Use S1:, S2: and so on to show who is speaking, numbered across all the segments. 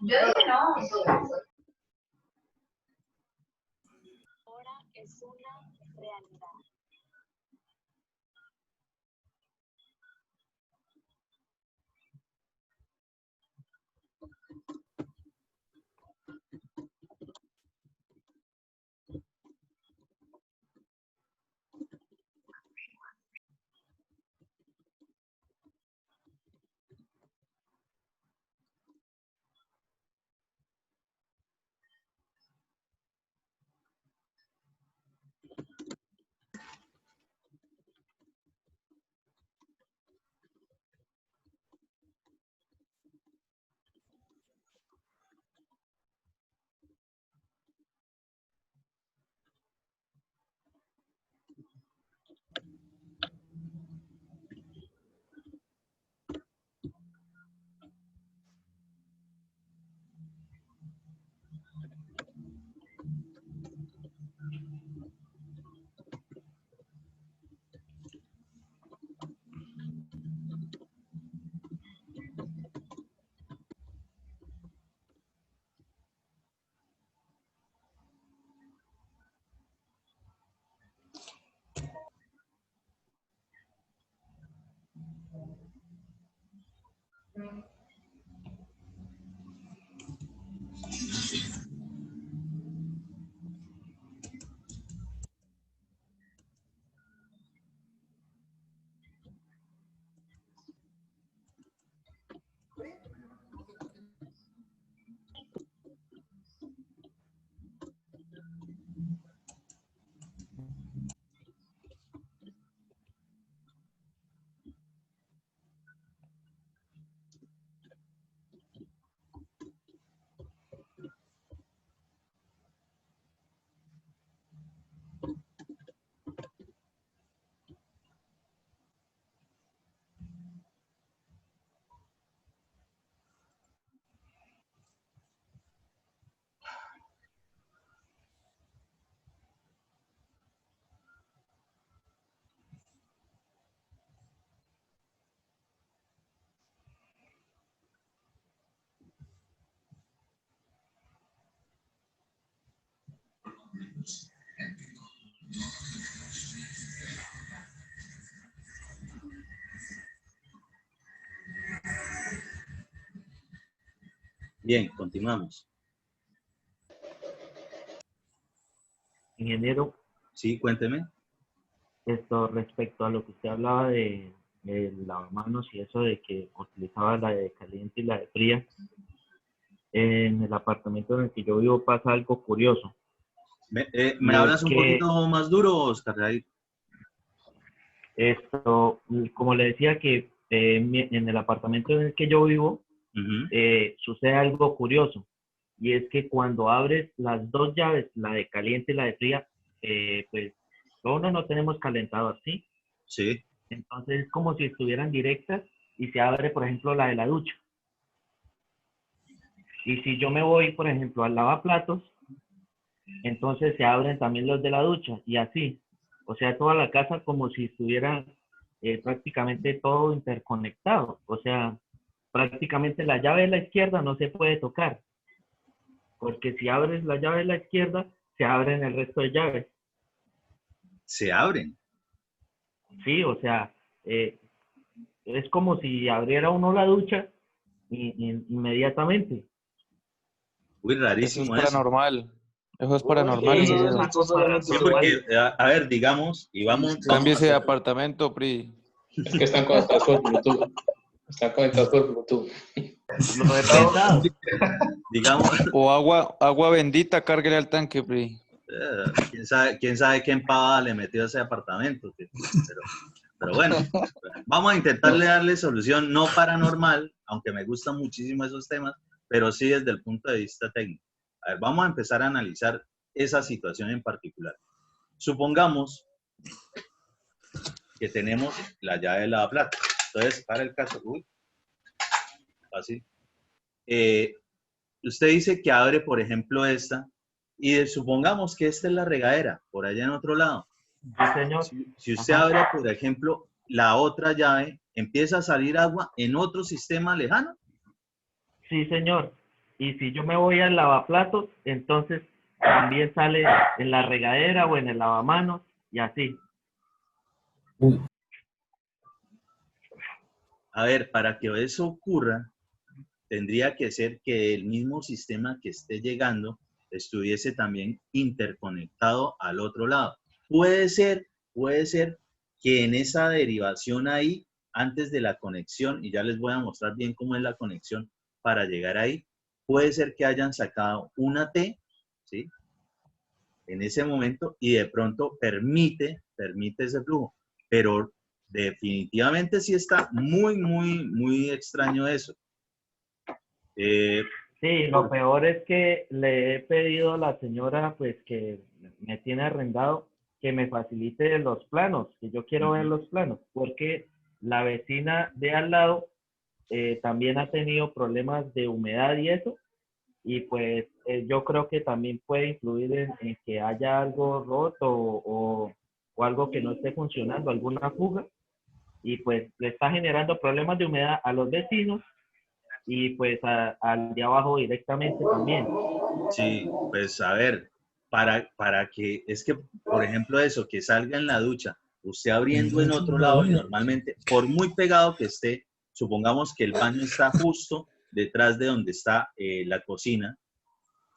S1: Yo dije no.
S2: Ahora es una realidad.
S3: Bien, continuamos.
S4: Ingeniero,
S3: Sí, cuénteme.
S4: esto respecto a lo que usted hablaba de lavamanos y eso de que utilizaba la de caliente y la de fría, en el apartamento en el que yo vivo pasa algo curioso.
S3: ¿Me
S4: Y es
S3: hablas un
S4: que
S3: poquito más duro, Oscar? Ahí.
S4: esto, como le decía que en el apartamento en el que yo vivo sucede algo curioso. Y es que cuando abres las dos llaves, la de caliente y la de fría, pues uno no tenemos calentador, ¿sí?
S3: Sí.
S4: Entonces es como si estuvieran directas y se abre, por ejemplo, la de la ducha. Y si yo me voy, por ejemplo, al lavaplatos, entonces se abren también los de la ducha y así. O sea, toda la casa como si estuviera prácticamente todo interconectado. O sea, prácticamente la llave de la izquierda no se puede tocar, porque si abres la llave de la izquierda, se abren el resto de llaves.
S3: Se abren.
S4: Sí, o sea, es como si abriera uno la ducha inmediatamente.
S3: Uy,
S5: Eso es
S3: rarísimo eso.
S5: paranormal. Eso es
S4: Sí,
S5: paranormal,
S4: es
S5: ingeniero.
S4: algo
S3: Sí,
S4: paranormal.
S3: porque, a ver, digamos, y vamos a
S5: Cámbiese de
S3: hacer...
S5: apartamento, PRI.
S6: Es que están conectados por Bluetooth. Están conectados por Bluetooth.
S4: Lo he pensado.
S3: Digamos,
S5: O agua bendita, cárguele al tanque, PRI.
S3: quién sabe qué empavada le metió a ese apartamento. Pero bueno, vamos a intentarle darle solución no paranormal, aunque me gustan muchísimo esos temas, pero sí desde el punto de vista técnico. A ver, vamos a empezar a analizar esa situación en particular. Supongamos que tenemos la llave de lavaplatos. Entonces, para el caso, así, usted dice que abre, por ejemplo, esta, y supongamos que esta es la regadera, por allá en otro lado.
S4: Sí, señor.
S3: Si usted
S4: Ajá.
S3: abre, por ejemplo, la otra llave, empieza a salir agua en otro sistema lejano.
S4: Sí, señor. Y si yo me voy al lavaplatos, entonces también sale en la regadera o en el lavamanos y así.
S3: A ver, para que eso ocurra, tendría que ser que el mismo sistema que esté llegando estuviese también interconectado al otro lado. Puede ser que en esa derivación ahí, antes de la conexión, y ya les voy a mostrar bien cómo es la conexión para llegar ahí, puede ser que hayan sacado una T, ¿sí? En ese momento, y de pronto permite ese flujo. Pero definitivamente sí está muy extraño eso.
S4: Sí, lo peor es que le he pedido a la señora, pues, que me tiene arrendado, que me facilite los planos, que yo quiero ver los planos, porque la vecina de al lado también ha tenido problemas de humedad y eso, y pues yo creo que también puede influir en que haya algo roto o algo que no esté funcionando, alguna fuga, y pues le está generando problemas de humedad a los vecinos y pues al de abajo directamente también.
S3: Sí, pues a ver, para que, es que, por ejemplo, eso, que salga en la ducha, usted abriendo en otro lado y normalmente, por muy pegado que esté, supongamos que el baño está justo detrás de donde está la cocina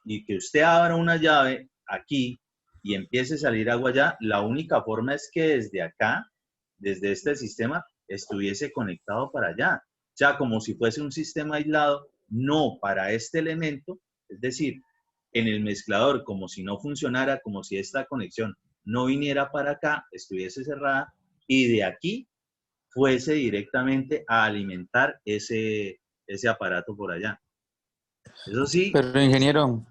S3: y que usted abra una llave aquí y empiece a salir agua allá, la única forma es que desde acá, desde este sistema, estuviese conectado para allá. O sea, como si fuese un sistema aislado, no para este elemento, es decir, en el mezclador, como si no funcionara, como si esta conexión no viniera para acá, estuviese cerrada, y de aquí fuese directamente a alimentar ese aparato por allá. Eso sí,
S5: Pero ingeniero,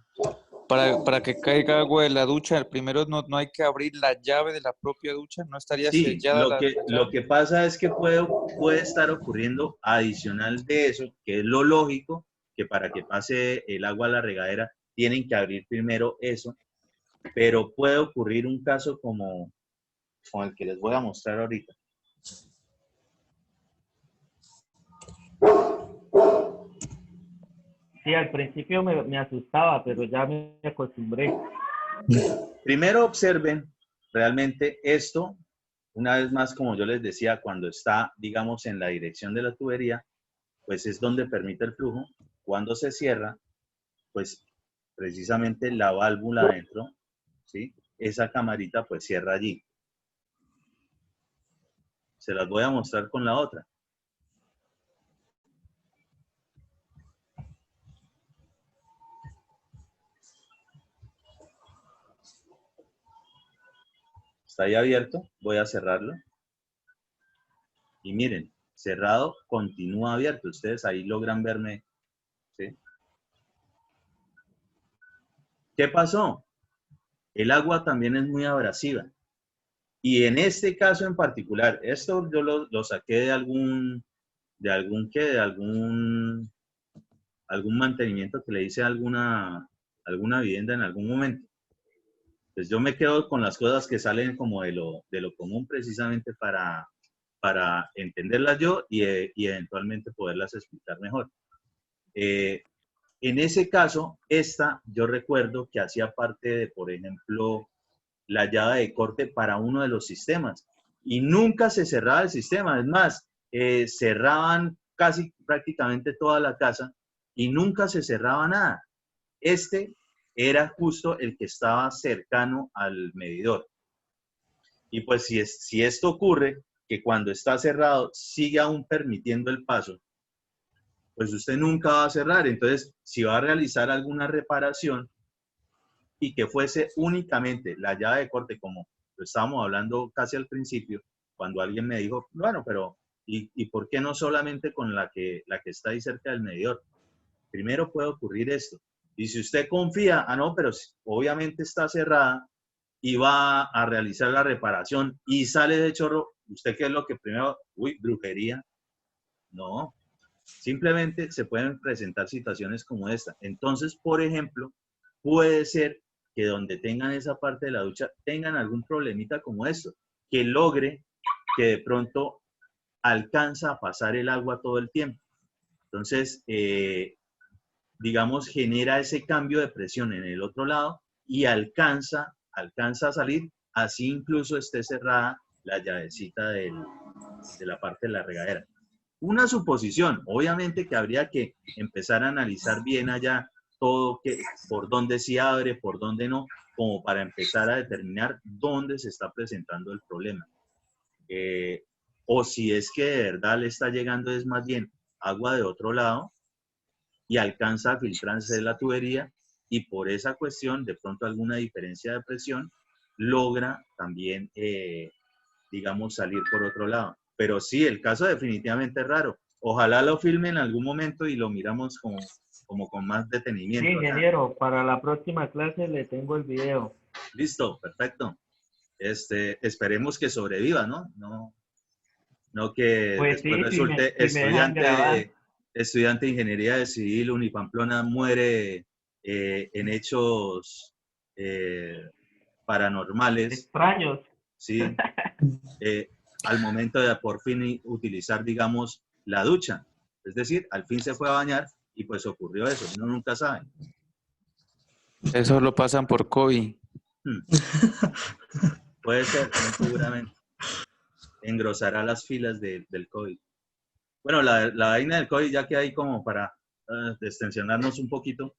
S5: para que caiga agua de la ducha, primero no hay que abrir la llave de la propia ducha, no estaría
S3: sí,
S5: sellada la
S3: lo
S5: llave.
S3: que pasa es que puede estar ocurriendo adicional de eso, que es lo lógico, que para que pase el agua a la regadera tienen que abrir primero eso, pero puede ocurrir un caso como el que les voy a mostrar ahorita.
S4: Sí, al principio me asustaba, pero ya me acostumbré.
S3: Primero observen realmente esto, una vez más, como yo les decía, cuando está, digamos, en la dirección de la tubería, pues es donde permite el flujo. Cuando se cierra, pues precisamente la válvula adentro, ¿sí? Esa camarita pues cierra allí. Se las voy a mostrar con la otra. Está ahí abierto, voy a cerrarlo. Y miren, cerrado, continúa abierto. Ustedes ahí logran verme, ¿sí? ¿Qué pasó? El agua también es muy abrasiva. Y en este caso en particular, esto yo lo saqué de algún mantenimiento que le hice a alguna vivienda en algún momento. Pues yo me quedo con las cosas que salen como de lo común precisamente para entenderlas yo y eventualmente poderlas explicar mejor. En ese caso, yo recuerdo que hacía parte de, por ejemplo, la llave de corte para uno de los sistemas y nunca se cerraba el sistema. Es más, cerraban casi prácticamente toda la casa y nunca se cerraba nada. Este era justo el que estaba cercano al medidor. Y pues si esto ocurre, que cuando está cerrado sigue aún permitiendo el paso, pues usted nunca va a cerrar. Entonces, si va a realizar alguna reparación y que fuese únicamente la llave de corte, como lo estábamos hablando casi al principio, cuando alguien me dijo, bueno, pero ¿y por qué no solamente con la que está ahí cerca del medidor? Primero puede ocurrir esto. Y si usted confía, no, pero obviamente está cerrada y va a realizar la reparación y sale de chorro, ¿usted qué es lo que primero? Uy, brujería. No. Simplemente se pueden presentar situaciones como esta. Entonces, por ejemplo, puede ser que donde tengan esa parte de la ducha tengan algún problemita como esto, que logre que de pronto alcanza a pasar el agua todo el tiempo. Entonces, digamos, genera ese cambio de presión en el otro lado y alcanza a salir, así incluso esté cerrada la llavecita de la parte de la regadera. Una suposición, obviamente que habría que empezar a analizar bien allá todo, por dónde sí abre, por dónde no, como para empezar a determinar dónde se está presentando el problema. O si es que de verdad le está llegando es más bien agua de otro lado y alcanza a filtrarse de la tubería y por esa cuestión, de pronto alguna diferencia de presión, logra también, digamos, salir por otro lado. Pero sí, el caso definitivamente es raro. Ojalá lo filme en algún momento y lo miramos como con más
S4: Sí,
S3: detenimiento.
S4: ingeniero, para la próxima clase le tengo el video.
S3: Listo, perfecto. Esperemos que sobreviva, ¿no? No que
S4: Pues sí,
S3: después resulte
S4: si me dejan grabar.
S3: estudiante de ingeniería de civil, Unipamplona muere en hechos paranormales,
S4: Extraños.
S3: ¿sí? Al momento de por fin utilizar, digamos, la ducha. Es decir, al fin se fue a bañar y pues ocurrió eso. Uno nunca sabe.
S5: Eso lo pasan por COVID.
S3: Puede ser, muy seguramente. Engrosará las filas del COVID. Bueno, la vaina del COVID, ya que hay como para destensionarnos un poquito,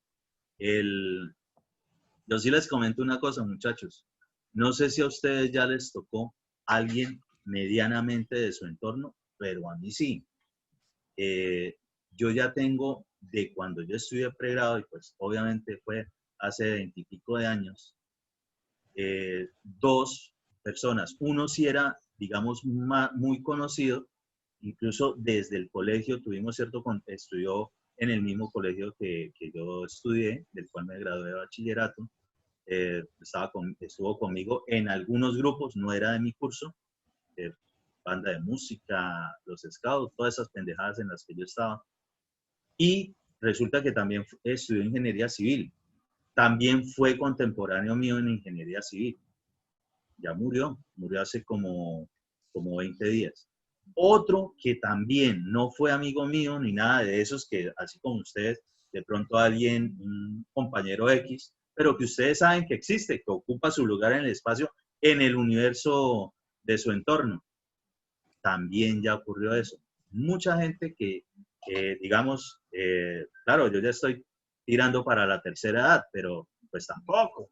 S3: yo sí les comento una cosa, muchachos. No sé si a ustedes ya les tocó alguien medianamente de su entorno, pero a mí sí. Yo ya tengo de cuando yo estudié pregrado, y pues obviamente fue hace 20 y pico de años, dos personas. Uno sí era, digamos, muy conocido, incluso desde el colegio tuvimos estudió en el mismo colegio que yo estudié, del cual me gradué de bachillerato. Estuvo conmigo en algunos grupos, no era de mi curso, banda de música, los scouts, todas esas pendejadas en las que yo estaba. Y resulta que también estudió ingeniería civil. También fue contemporáneo mío en ingeniería civil. Ya murió hace como 20 días. Otro que también no fue amigo mío ni nada de esos, que así como ustedes, de pronto alguien, un compañero X, pero que ustedes saben que existe, que ocupa su lugar en el espacio, en el universo de su entorno. También ya ocurrió eso. Mucha gente que digamos, claro, yo ya estoy tirando para la tercera edad, pero pues tampoco.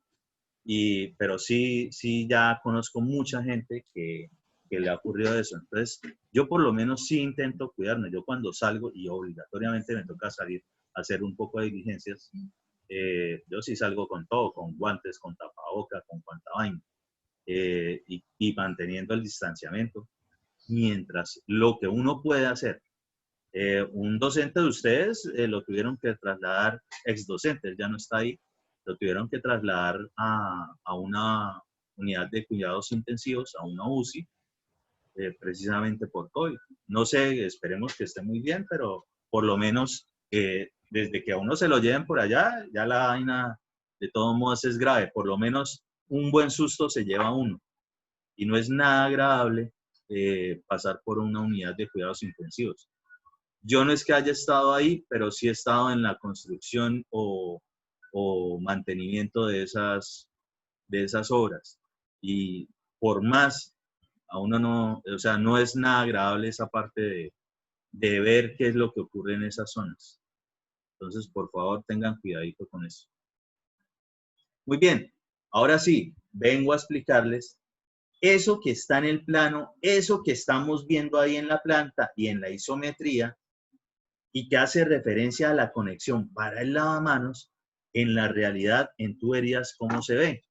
S3: Pero sí ya conozco mucha gente que le ha ocurrido eso. Entonces, yo por lo menos sí intento cuidarme. Yo cuando salgo, y obligatoriamente me toca salir a hacer un poco de diligencias, yo sí salgo con todo, con guantes, con tapaboca, con cuanta vaina, y manteniendo el distanciamiento. Mientras lo que uno puede hacer, un docente de ustedes lo tuvieron que trasladar, ex docente, él ya no está ahí, lo tuvieron que trasladar a una unidad de cuidados intensivos, a una UCI, precisamente por COVID. No sé, esperemos que esté muy bien, pero por lo menos desde que a uno se lo lleven por allá, ya la vaina de todos modos es grave. Por lo menos un buen susto se lleva uno. Y no es nada agradable pasar por una unidad de cuidados intensivos. Yo no es que haya estado ahí, pero sí he estado en la construcción o mantenimiento de esas obras. Y por más, a uno no, o sea, no es nada agradable esa parte de ver qué es lo que ocurre en esas zonas. Entonces, por favor, tengan cuidadito con eso. Muy bien, ahora sí, vengo a explicarles eso que está en el plano, eso que estamos viendo ahí en la planta y en la isometría, y que hace referencia a la conexión para el lavamanos, en la realidad, en tuberías, ¿cómo se ve?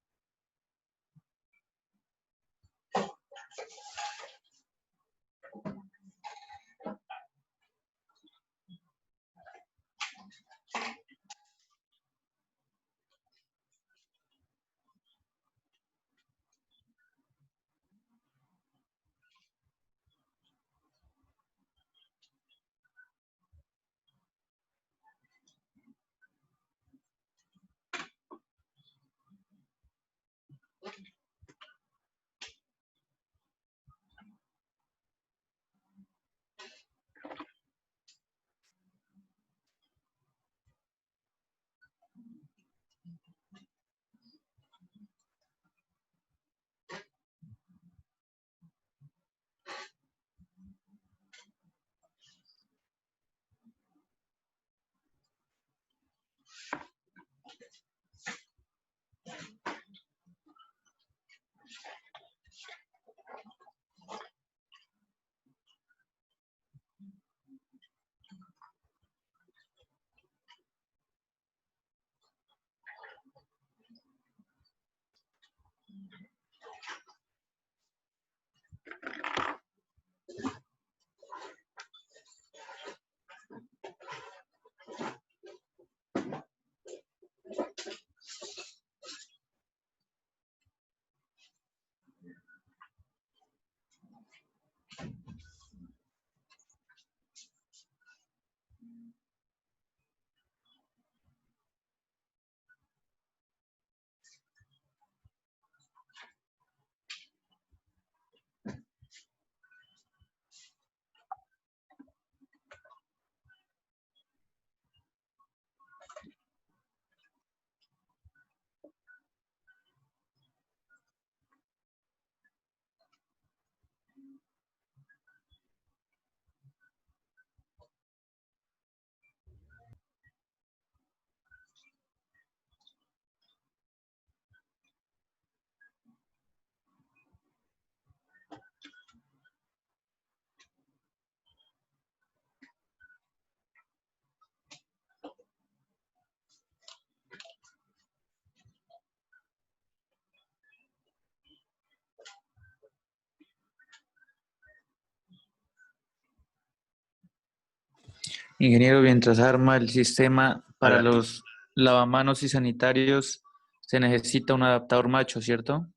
S5: Ingeniero, mientras arma el sistema para
S3: Hágale.
S5: los lavamanos y sanitarios, se necesita un adaptador macho, ¿cierto?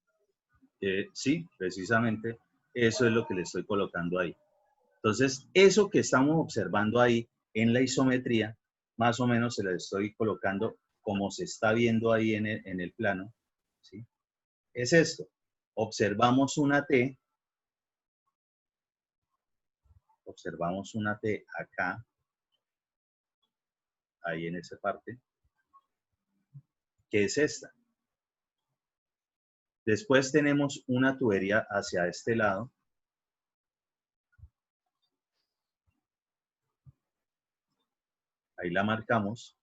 S3: Sí, precisamente eso es lo que le estoy colocando ahí. Entonces, eso que estamos observando ahí en la isometría, más o menos se lo estoy colocando como se está viendo ahí en el plano, ¿sí? Es esto. Observamos una T acá, ahí en esa parte, que es esta. Después tenemos una tubería hacia este lado. Ahí la marcamos.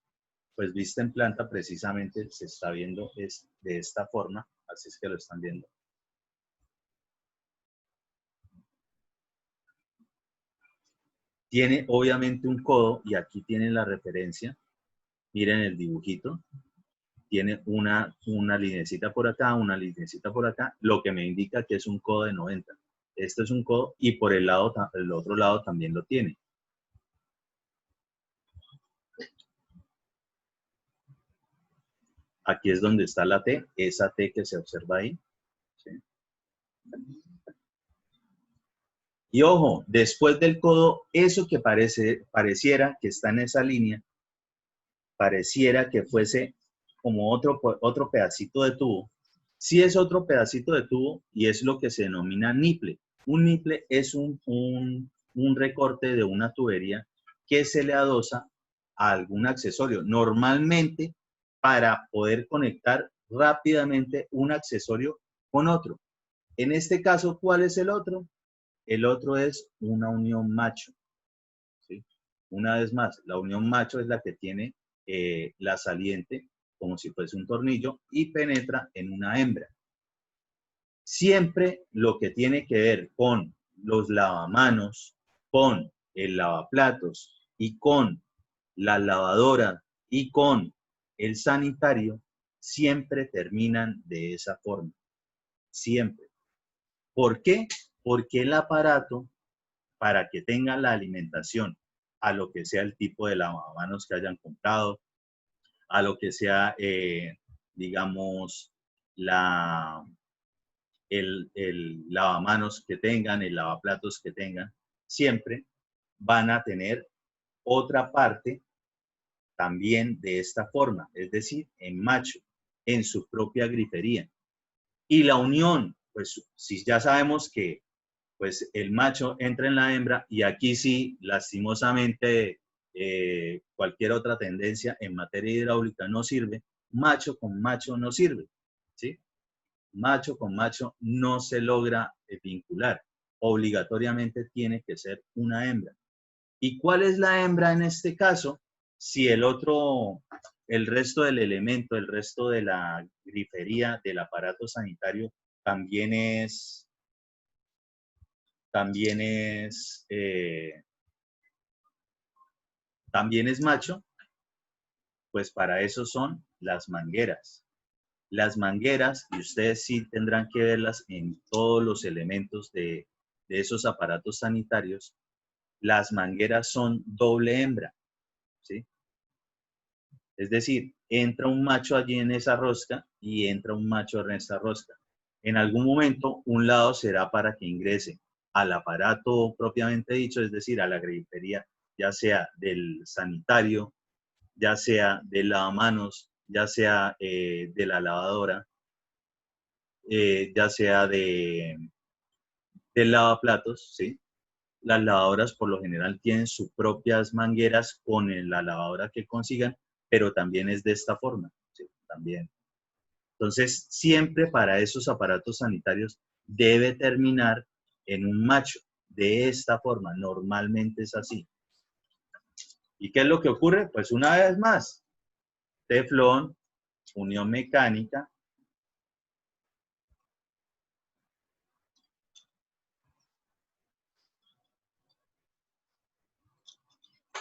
S3: Pues vista en planta precisamente se está viendo es de esta forma, así es que lo están viendo. Tiene obviamente un codo y aquí tienen la referencia. Miren el dibujito. Tiene una linecita por acá, una linecita por acá, lo que me indica que es un codo de 90. Este es un codo y por el otro lado también lo tiene. Aquí es donde está la T, esa T que se observa ahí. ¿Sí? Y ojo, después del codo, eso que pareciera que está en esa línea, pareciera que fuese como otro pedacito de tubo. Sí es otro pedacito de tubo y es lo que se denomina niple. Un niple es un recorte de una tubería que se le adosa a algún accesorio. Normalmente para poder conectar rápidamente un accesorio con otro. En este caso, ¿cuál es el otro? El otro es una unión macho. ¿Sí? Una vez más, la unión macho es la que tiene la saliente como si fuese un tornillo y penetra en una hembra. Siempre lo que tiene que ver con los lavamanos, con el lavaplatos y con la lavadora y con el sanitario, siempre terminan de esa forma. Siempre. ¿Por qué? Porque el aparato, para que tenga la alimentación a lo que sea el tipo de lavamanos que hayan comprado, a lo que sea, digamos, el lavamanos que tengan, el lavaplatos que tengan, siempre van a tener otra parte también de esta forma, es decir, en macho, en su propia grifería. Y la unión, pues si ya sabemos que pues el macho entra en la hembra y aquí sí, lastimosamente, cualquier otra tendencia en materia hidráulica no sirve, macho con macho no sirve, ¿sí? Macho con macho no se logra vincular, obligatoriamente tiene que ser una hembra. ¿Y cuál es la hembra en este caso? Si el resto del elemento, el resto de la grifería del aparato sanitario también es también es, también es macho, pues para eso son las mangueras. Las mangueras, y ustedes sí tendrán que verlas en todos los elementos de esos aparatos sanitarios, las mangueras son doble hembra, ¿sí? Es decir, entra un macho allí en esa rosca y entra un macho en esta rosca. En algún momento, un lado será para que ingrese al aparato propiamente dicho, es decir, a la grifería, ya sea del sanitario, ya sea del lavamanos, ya sea de la lavadora, ya sea del lavaplatos, ¿sí? Las lavadoras por lo general tienen sus propias mangueras con la lavadora que consigan, pero también es de esta forma, ¿sí? También. Entonces, siempre para esos aparatos sanitarios debe terminar en un macho, de esta forma, normalmente es así. ¿Y qué es lo que ocurre? Pues una vez más, teflón, unión mecánica,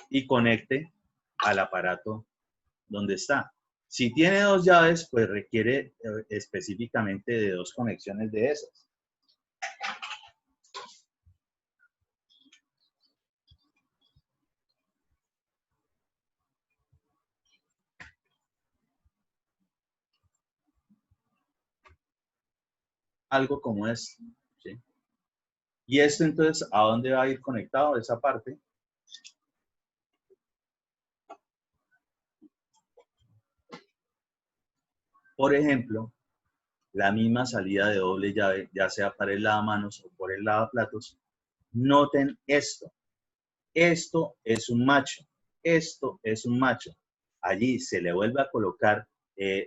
S3: y conecte al aparato donde está. Si tiene dos llaves, pues requiere específicamente de dos conexiones de esas. algo como esto, ¿sí? Y esto entonces, ¿a dónde va a ir conectado esa parte? Por ejemplo, la misma salida de doble llave, ya sea para el lavamanos o por el lavaplatos. Noten esto. Esto es un macho. Esto es un macho. Allí se le vuelve a colocar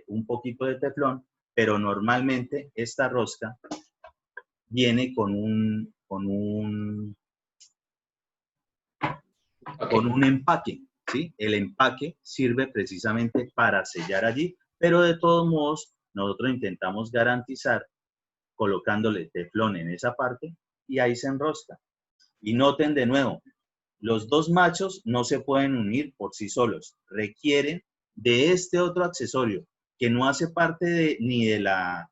S3: un poquito de teflón, pero normalmente esta rosca viene con un empaque, ¿sí? El empaque sirve precisamente para sellar allí, pero de todos modos nosotros intentamos garantizar colocándole teflón en esa parte y ahí se enrosca. Y noten de nuevo, los dos machos no se pueden unir por sí solos, requieren de este otro accesorio que no hace parte ni de la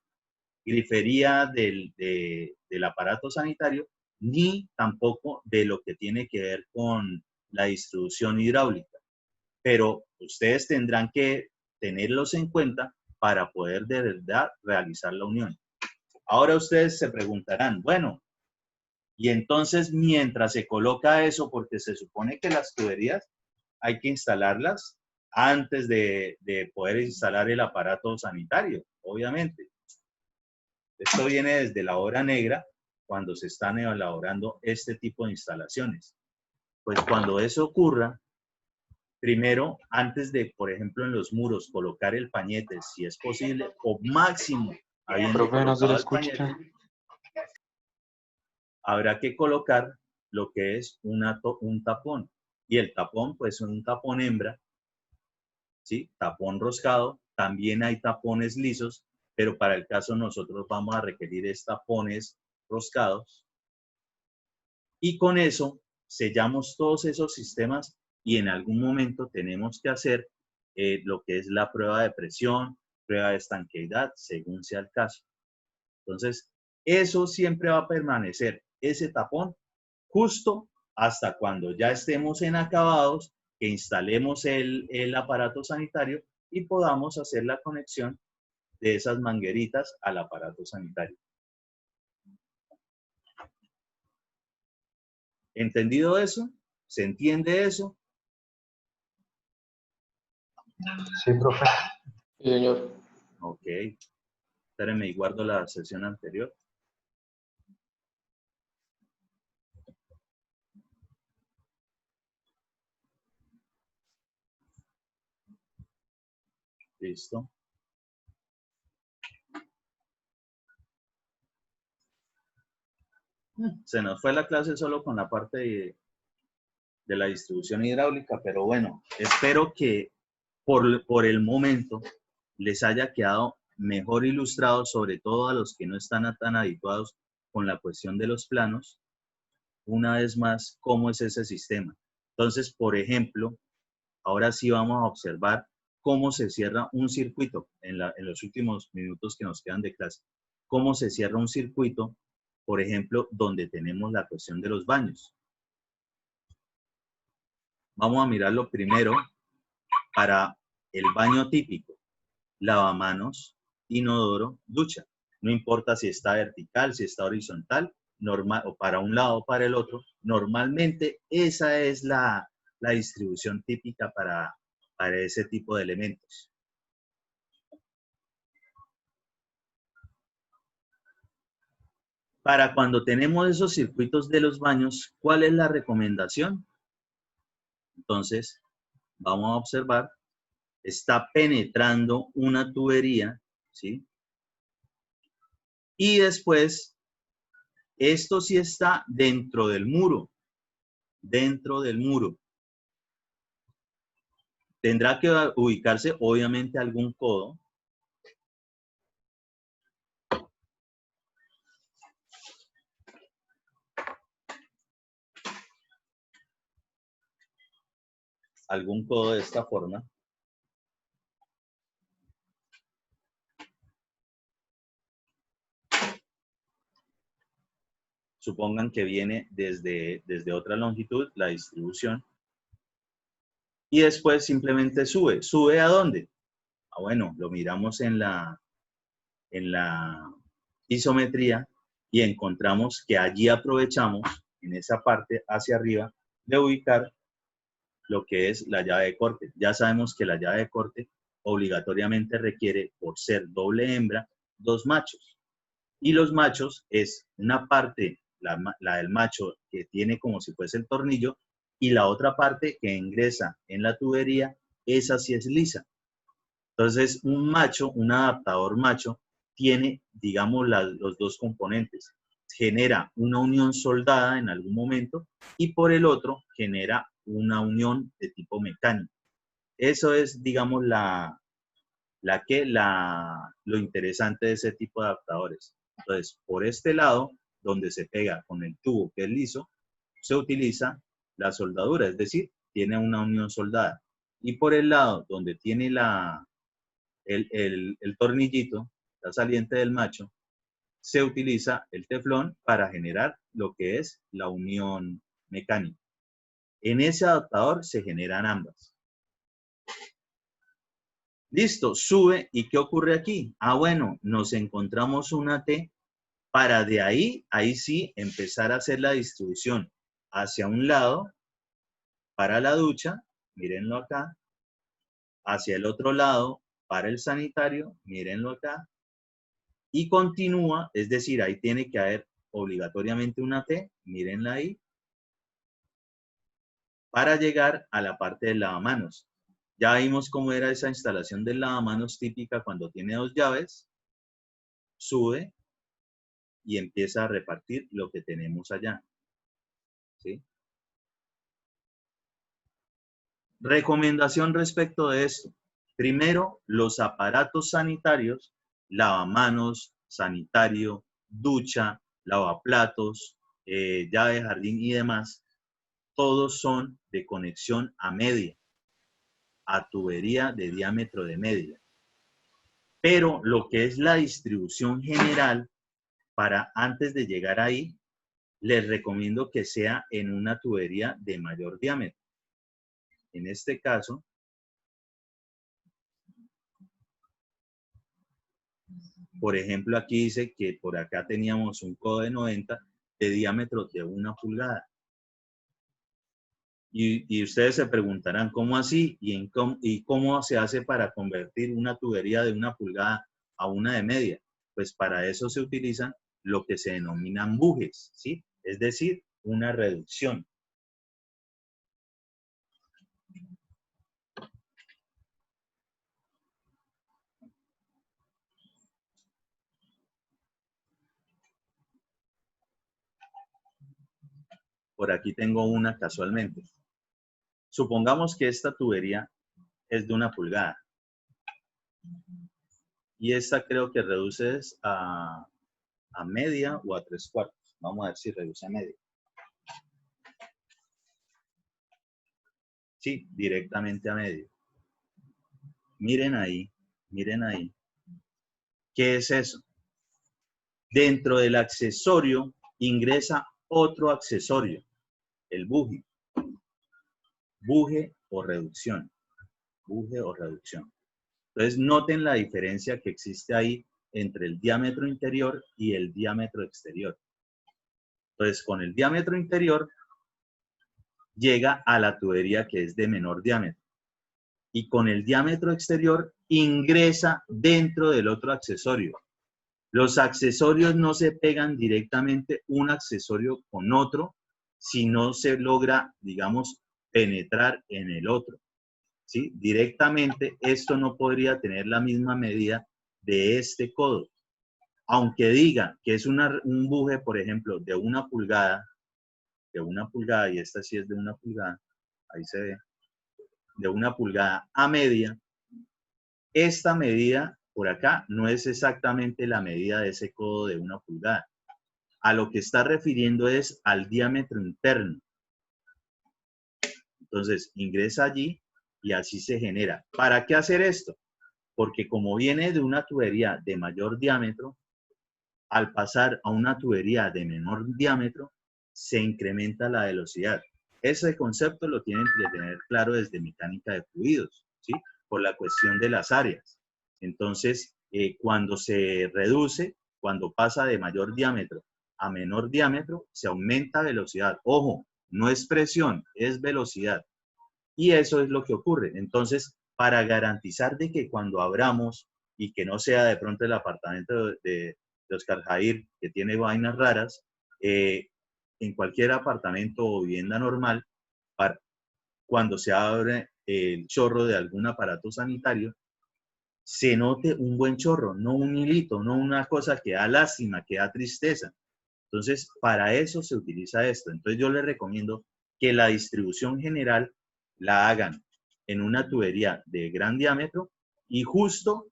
S3: grifería del aparato sanitario, ni tampoco de lo que tiene que ver con la distribución hidráulica. Pero ustedes tendrán que tenerlos en cuenta para poder de verdad realizar la unión. Ahora ustedes se preguntarán, bueno, y entonces mientras se coloca eso, porque se supone que las tuberías hay que instalarlas antes de poder instalar el aparato sanitario, obviamente. Esto viene desde la hora negra, cuando se están elaborando este tipo de instalaciones. Pues cuando eso ocurra, primero, antes de, por ejemplo, en los muros, colocar el pañete, si es posible, o máximo, habiendo
S5: Profe, no se
S3: colocado
S5: le
S3: el
S5: escucha.
S3: pañete, habrá que colocar lo que es un tapón. Y el tapón, pues, es un tapón hembra, ¿sí? Tapón roscado. También hay tapones lisos, pero para el caso nosotros vamos a requerir tapones roscados. Y con eso sellamos todos esos sistemas y en algún momento tenemos que hacer lo que es la prueba de presión, prueba de estanqueidad, según sea el caso. Entonces, eso siempre va a permanecer, ese tapón, justo hasta cuando ya estemos en acabados, que instalemos el aparato sanitario y podamos hacer la conexión de esas mangueritas al aparato sanitario. ¿Entendido eso? ¿Se entiende eso?
S7: Sí, profe.
S6: Sí, señor.
S3: Ok. Espérenme y guardo la sesión anterior. Listo. Se nos fue la clase solo con la parte de la distribución hidráulica, pero bueno, espero que por el momento les haya quedado mejor ilustrado, sobre todo a los que no están tan habituados con la cuestión de los planos, una vez más, cómo es ese sistema. Entonces, por ejemplo, ahora sí vamos a observar cómo se cierra un circuito en los últimos minutos que nos quedan de clase. Cómo se cierra un circuito, por ejemplo, donde tenemos la cuestión de los baños. Vamos a mirarlo primero para el baño típico, lavamanos, inodoro, ducha. No importa si está vertical, si está horizontal, normal, o para un lado o para el otro. Normalmente esa es la distribución típica para ese tipo de elementos. Para cuando tenemos esos circuitos de los baños, ¿cuál es la recomendación? Entonces, vamos a observar, está penetrando una tubería, ¿sí? Y después, esto sí está dentro del muro, dentro del muro. Tendrá que ubicarse, obviamente, algún codo. Algún codo de esta forma. Supongan que viene desde otra longitud la distribución. Y después simplemente sube. ¿Sube a dónde? Ah, bueno, lo miramos en la isometría y encontramos que allí aprovechamos en esa parte hacia arriba de ubicar lo que es la llave de corte. Ya sabemos que la llave de corte obligatoriamente requiere, por ser doble hembra, 2 machos. Y los machos es una parte, la del macho, que tiene como si fuese el tornillo, y la otra parte que ingresa en la tubería, esa sí es lisa. Entonces, un macho, un adaptador macho, tiene, digamos, los dos componentes. Genera una unión soldada en algún momento y por el otro genera una unión de tipo mecánico. Eso es, digamos, lo interesante de ese tipo de adaptadores. Entonces, por este lado, donde se pega con el tubo que es liso, se utiliza la soldadura, es decir, tiene una unión soldada. Y por el lado donde tiene el tornillito, la saliente del macho, se utiliza el teflón para generar lo que es la unión mecánica. En ese adaptador se generan ambas. Listo, sube. ¿Y qué ocurre aquí? Ah, bueno, nos encontramos una T para de ahí sí, empezar a hacer la distribución hacia un lado para la ducha, mírenlo acá, hacia el otro lado para el sanitario, mírenlo acá, y continúa, es decir, ahí tiene que haber obligatoriamente una T, mírenla ahí, para llegar a la parte del lavamanos. Ya vimos cómo era esa instalación del lavamanos típica cuando tiene 2 llaves, sube y empieza a repartir lo que tenemos allá. ¿Sí? Recomendación respecto de esto. Primero, los aparatos sanitarios, lavamanos, sanitario, ducha, lavaplatos, llave de jardín y demás, todos son de conexión a media, a tubería de diámetro de media. Pero lo que es la distribución general, para antes de llegar ahí, les recomiendo que sea en una tubería de mayor diámetro. En este caso, por ejemplo, aquí dice que por acá teníamos un codo de 90 de diámetro de 1 pulgada. Y ustedes se preguntarán, ¿cómo así? ¿Y cómo se hace para convertir una tubería de 1 pulgada a una de media? Pues para eso se utilizan lo que se denominan bujes, ¿sí? Es decir, una reducción. Por aquí tengo una casualmente. Supongamos que esta tubería es de 1 pulgada. Y esta creo que reduce a media o a 3/4. Vamos a ver si reduce a media. Sí, directamente a medio. Miren ahí, miren ahí. ¿Qué es eso? Dentro del accesorio ingresa otro accesorio, el buje. Buje o reducción. Buje o reducción. Entonces, noten la diferencia que existe ahí entre el diámetro interior y el diámetro exterior. Entonces, con el diámetro interior llega a la tubería que es de menor diámetro. Y con el diámetro exterior ingresa dentro del otro accesorio. Los accesorios no se pegan directamente un accesorio con otro si no se logra, digamos, penetrar en el otro. ¿Sí? Directamente esto no podría tener la misma medida de este codo. Aunque diga que es un buje, por ejemplo, de 1 pulgada, y esta sí es de 1 pulgada, ahí se ve, de 1 pulgada a media, esta medida por acá no es exactamente la medida de ese codo de 1 pulgada. A lo que está refiriendo es al diámetro interno. Entonces, ingresa allí y así se genera. ¿Para qué hacer esto? Porque como viene de una tubería de mayor diámetro, al pasar a una tubería de menor diámetro, se incrementa la velocidad. Ese concepto lo tienen que tener claro desde mecánica de fluidos, ¿sí? Por la cuestión de las áreas. Entonces, cuando se reduce, cuando pasa de mayor diámetro a menor diámetro, se aumenta velocidad. Ojo, no es presión, es velocidad. Y eso es lo que ocurre. Entonces, para garantizar de que cuando abramos y que no sea de pronto el apartamento de Oscar Jair, que tiene vainas raras, en cualquier apartamento o vivienda normal, cuando se abre el chorro de algún aparato sanitario, se note un buen chorro, no un hilito, no una cosa que da lástima, que da tristeza. Entonces, para eso se utiliza esto. Entonces, yo les recomiendo que la distribución general la hagan en una tubería de gran diámetro y justo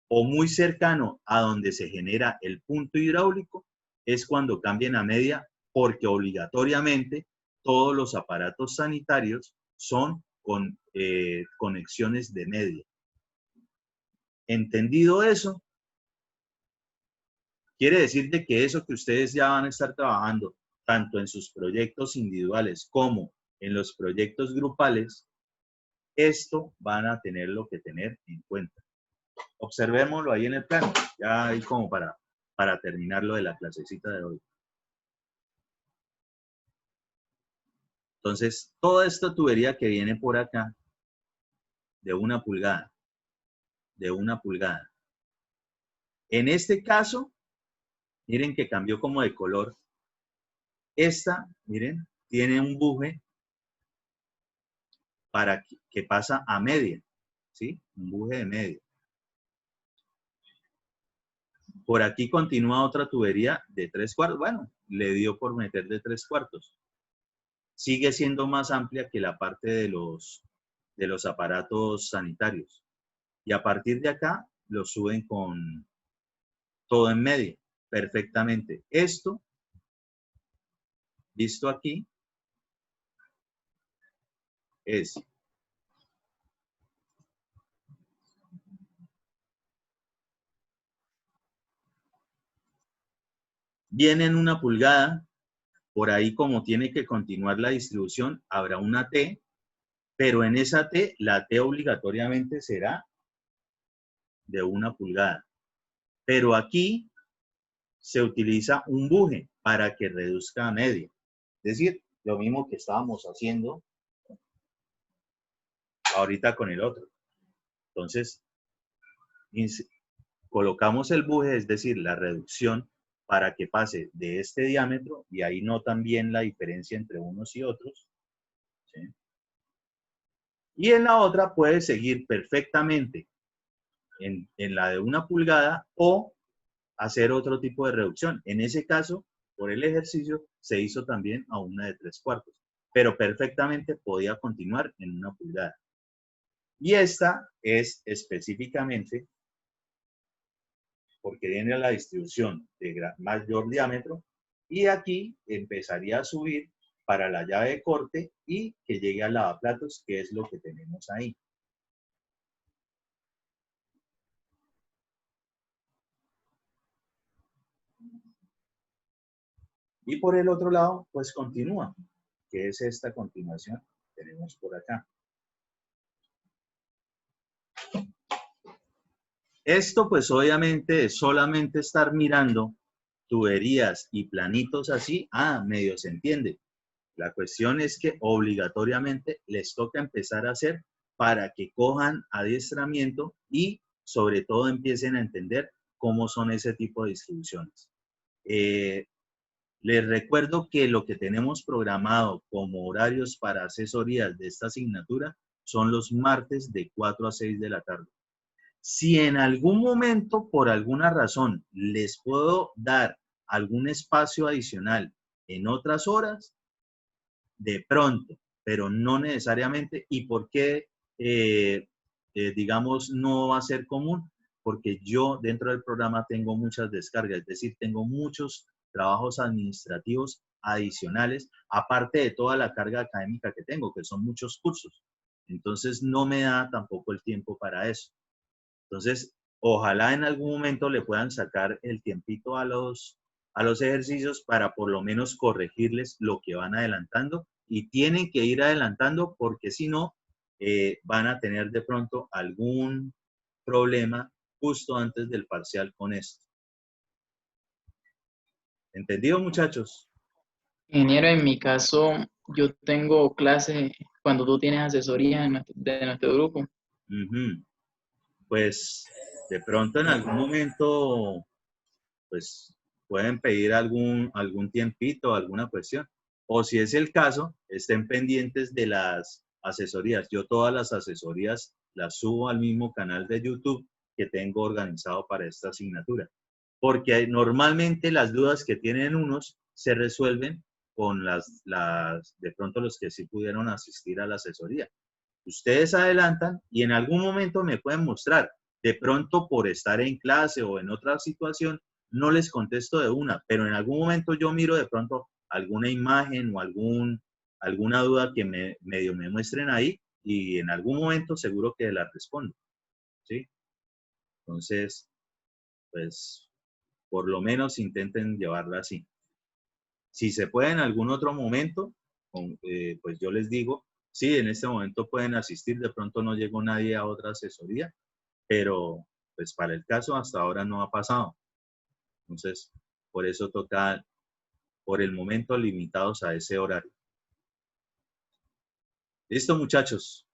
S3: o muy cercano a donde se genera el punto hidráulico es cuando cambien a media, porque obligatoriamente todos los aparatos sanitarios son con conexiones de media. Entendido eso, quiere decir de que eso que ustedes ya van a estar trabajando, tanto en sus proyectos individuales como en los proyectos grupales, esto van a tenerlo que tener en cuenta. Observémoslo ahí en el plano, ya ahí como para terminar lo de la clasecita de hoy. Entonces, toda esta tubería que viene por acá, de 1 pulgada, de 1 pulgada. En este caso, miren que cambió como de color. Esta, miren, tiene un buje para que pasa a media, ¿sí? Un buje de media. Por aquí continúa otra tubería de 3/4. Bueno, le dio por meter de 3/4. Sigue siendo más amplia que la parte de los aparatos sanitarios. Y a partir de acá, lo suben con todo en medio, perfectamente. Esto, visto aquí, es viene en 1 pulgada, por ahí como tiene que continuar la distribución, habrá una T, pero en esa T, la T obligatoriamente será de 1 pulgada. Pero aquí se utiliza un buje para que reduzca a media. Es decir, lo mismo que estábamos haciendo ahorita con el otro. Entonces, colocamos el buje, es decir, la reducción, para que pase de este diámetro, y ahí notan bien la diferencia entre unos y otros, ¿sí? Y en la otra puede seguir perfectamente en la de 1 pulgada o hacer otro tipo de reducción. En ese caso, por el ejercicio, se hizo también a una de 3/4, pero perfectamente podía continuar en 1 pulgada. Y esta es específicamente porque viene la distribución de mayor diámetro y aquí empezaría a subir para la llave de corte y que llegue al lavaplatos, que es lo que tenemos ahí. Y por el otro lado, pues continúa, que es esta continuación que tenemos por acá. Esto pues obviamente es solamente estar mirando tuberías y planitos así, medio se entiende. La cuestión es que obligatoriamente les toca empezar a hacer para que cojan adiestramiento y sobre todo empiecen a entender cómo son ese tipo de distribuciones. Les recuerdo que lo que tenemos programado como horarios para asesorías de esta asignatura son los martes de 4 a 6 de la tarde. Si en algún momento, por alguna razón, les puedo dar algún espacio adicional en otras horas, de pronto, pero no necesariamente. ¿Y por qué, digamos, no va a ser común? Porque yo dentro del programa tengo muchas descargas, es decir, tengo muchos trabajos administrativos adicionales, aparte de toda la carga académica que tengo, que son muchos cursos. Entonces, no me da tampoco el tiempo para eso. Entonces, ojalá en algún momento le puedan sacar el tiempito a los ejercicios para por lo menos corregirles lo que van adelantando, y tienen que ir adelantando porque si no, van a tener de pronto algún problema justo antes del parcial con esto. ¿Entendido, muchachos?
S8: Ingeniero, en mi caso, yo tengo clase cuando tú tienes asesoría de nuestro grupo.
S3: Ujú. Pues de pronto en algún momento, pues pueden pedir algún tiempito, alguna cuestión. O si es el caso, estén pendientes de las asesorías. Yo todas las asesorías las subo al mismo canal de YouTube que tengo organizado para esta asignatura. Porque normalmente las dudas que tienen unos se resuelven con de pronto los que sí pudieron asistir a la asesoría. Ustedes adelantan y en algún momento me pueden mostrar. De pronto por estar en clase o en otra situación, no les contesto de una, pero en algún momento yo miro de pronto alguna imagen o alguna duda que medio me muestren ahí y en algún momento seguro que la respondo, ¿sí? Entonces, pues, por lo menos intenten llevarla así. Si se puede en algún otro momento, pues yo les digo, sí, en este momento pueden asistir, de pronto no llegó nadie a otra asesoría, pero pues para el caso hasta ahora no ha pasado. Entonces, por eso toca, por el momento, limitados a ese horario. ¿Listo, muchachos?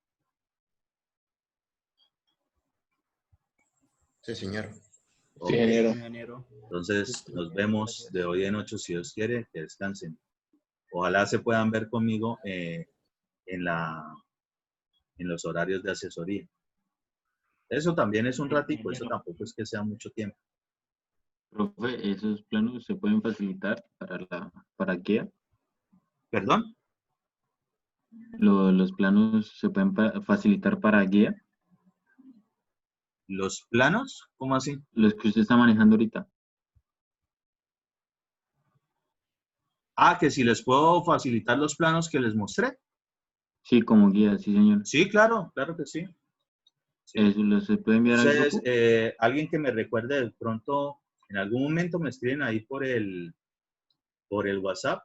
S9: Sí, señor.
S3: Ok.
S6: Sí, ingeniero.
S10: Ingeniero.
S3: Entonces, nos vemos de hoy en 8, si Dios quiere, que descansen. Ojalá se puedan ver conmigo en los horarios de asesoría. Eso también es un ratico, eso tampoco es que sea mucho tiempo.
S10: Profe, ¿esos planos se pueden facilitar para guía?
S3: ¿Perdón?
S10: ¿Los planos se pueden facilitar para guía?
S3: ¿Los planos? ¿Cómo así?
S10: Los que usted está manejando ahorita.
S3: Ah, que si les puedo facilitar los planos que les mostré.
S10: Sí, como guía, sí, señor.
S3: Sí, claro, claro que sí. Sí.
S10: ¿Los se puede enviar al
S3: Entonces,
S10: grupo?
S3: alguien que me recuerde de pronto, en algún momento me escriben ahí por el WhatsApp,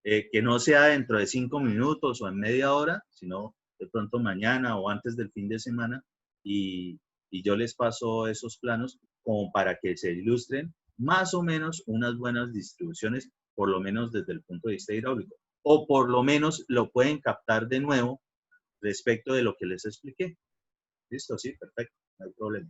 S3: que no sea dentro de 5 minutos o en media hora, sino de pronto mañana o antes del fin de semana, y yo les paso esos planos como para que se ilustren más o menos unas buenas distribuciones, por lo menos desde el punto de vista hidráulico, o por lo menos lo pueden captar de nuevo respecto de lo que les expliqué. ¿Listo? Sí, perfecto, no hay problema.